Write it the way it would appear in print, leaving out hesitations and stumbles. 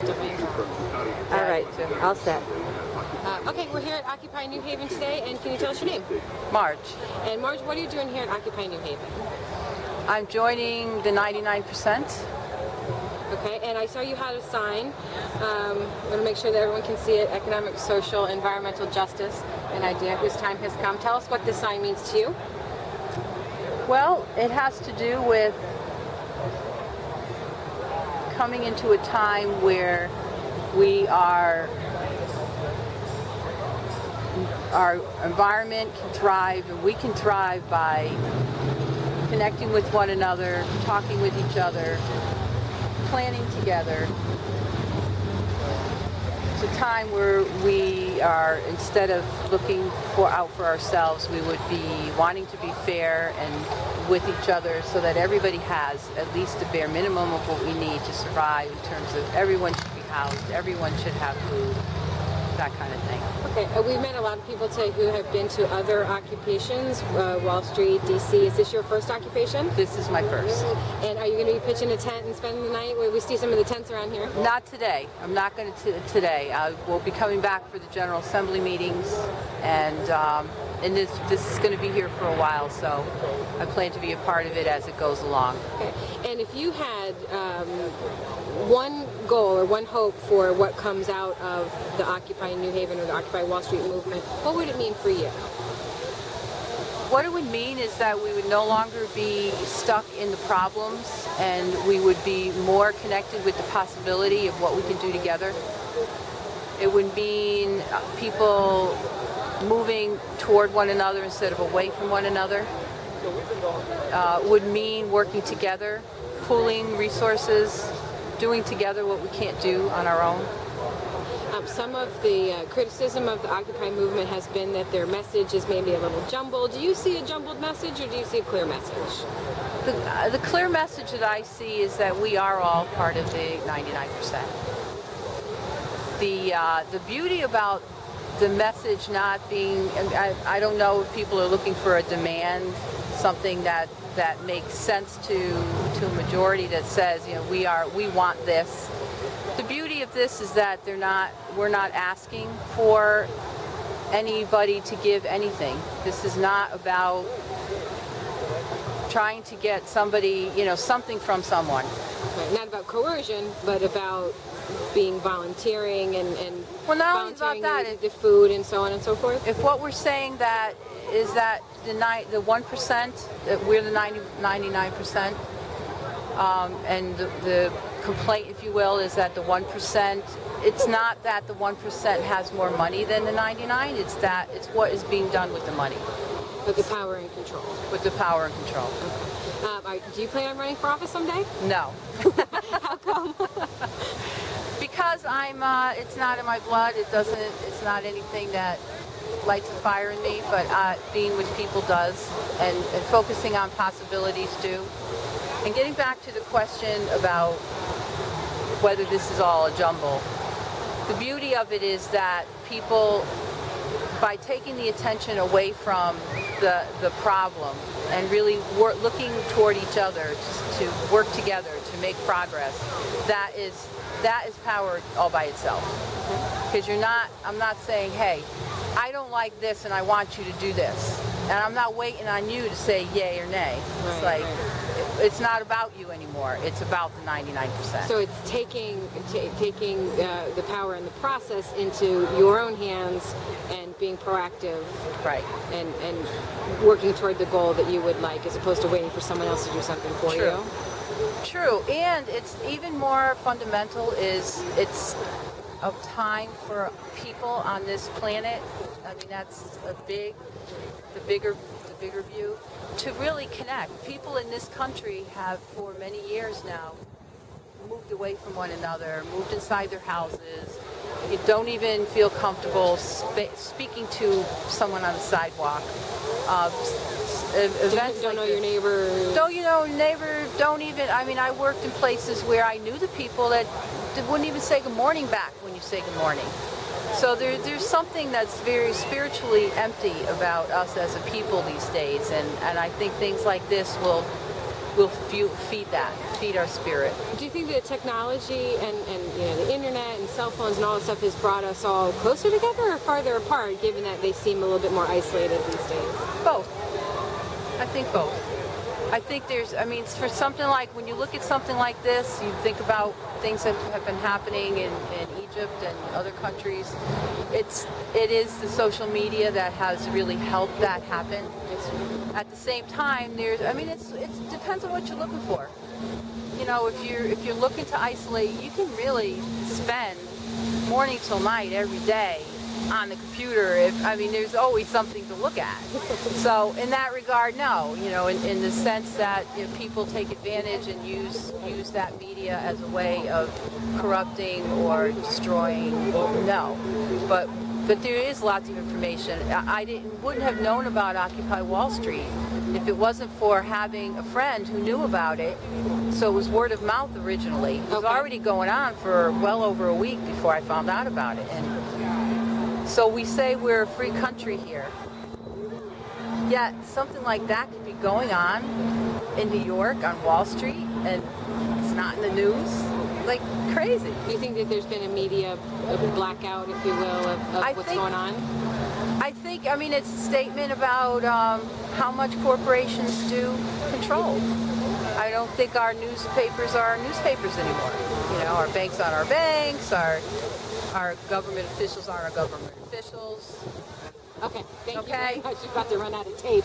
All right, all set. Okay, we're here at Occupy New Haven today, and can you tell us your name? March. And Marge, what are you doing here at Occupy New Haven? I'm joining the 99%. Okay, and I saw you had a sign. I'm going to make sure that everyone can see it. Economic, social, environmental justice, an idea whose time has come. Tell us what this sign means to you. Well, it has to do with coming into a time where our environment can thrive, and we can thrive by connecting with one another, talking with each other, planning together. It's a time where we are, instead of looking out for ourselves, we would be wanting to be fair and with each other so that everybody has at least a bare minimum of what we need to survive, in terms of everyone should be housed, everyone should have food, that kind of thing. Okay, we've met a lot of people today who have been to other occupations, Wall Street, D.C. Is this your first occupation? This is my first. And are you going to be pitching a tent and spending the night? We see some of the tents around here. Not today. I'm not going to today. We'll be coming back for the General Assembly meetings, and this is going to be here for a while, so I plan to be a part of it as it goes along. Okay. And if you had one goal or one hope for what comes out of the Occupy New Haven or the Occupy Wall Street movement, what would it mean for you? What it would mean is that we would no longer be stuck in the problems, and we would be more connected with the possibility of what we can do together. It would mean people moving toward one another instead of away from one another. Would mean working together, pooling resources, doing together what we can't do on our own. Some of the criticism of the Occupy movement has been that their message is maybe a little jumbled. Do you see a jumbled message, or do you see a clear message? The clear message that I see is that we are all part of the 99%. The beauty about the message not being, I don't know if people are looking for a demand, something that makes sense to a majority that says, we want this. The beauty of this is that we're not asking for anybody to give anything. This is not about trying to get somebody, something from someone. Right. Not about coercion, but about being volunteering and well, not only about that, the food and so on and so forth. If what we're saying that is that the 1%, that we're the 99%, and the complaint, if you will, is that the 1%, it's not that the 1% has more money than the 99, it's what is being done with the money. With the power and control. With the power and control. Okay. Do you plan on running for office someday? No. How come? Because it's not in my blood. It's not anything that lights a fire in me, but being with people does, and focusing on possibilities do. And getting back to the question about whether this is all a jumble, the beauty of it is that people, by taking the attention away from the problem and really looking toward each other to work together to make progress, that is power all by itself. Because I'm not saying, hey, I don't like this and I want you to do this. And I'm not waiting on you to say yay or nay. It's it's not about you anymore. It's about the 99%. So it's taking the power and the process into your own hands and being proactive, right? And working toward the goal that you would like, as opposed to waiting for someone else to do something for you. True, and it's even more fundamental. It's a time for people on this planet. I mean, that's the bigger view, to really connect. People in this country have, for many years now, moved away from one another, moved inside their houses. You don't even feel comfortable speaking to someone on the sidewalk. Don't know your neighbor. Don't even. I mean, I worked in places where I knew the people that wouldn't even say good morning back when you say good morning. So there's something that's very spiritually empty about us as a people these days, and I think things like this will will feed our spirit. Do you think that technology and the internet and cell phones and all that stuff has brought us all closer together or farther apart, given that they seem a little bit more isolated these days? Both. I think both. I think for something like, when you look at something like this, you think about things that have been happening in Egypt and other countries. It is the social media that has really helped that happen. At the same time, it depends on what you're looking for. If you're looking to isolate, you can really spend morning till night every day on the computer. There's always something to look at. So in that regard, no. In the sense that people take advantage and use that media as a way of corrupting or destroying, no. But there is lots of information. I wouldn't have known about Occupy Wall Street if it wasn't for having a friend who knew about it. So it was word of mouth originally. It was already going on for well over a week before I found out about it. And so we say we're a free country here. Yet something like that could be going on in New York on Wall Street, and it's not in the news. Like crazy. Do you think that there's been a media blackout, if you will, of what's going on? I think, it's a statement about how much corporations do control. I don't think our newspapers are our newspapers anymore. Our banks aren't our banks, our government officials aren't our government officials. Okay, thank you very much. You've got to run out of tape.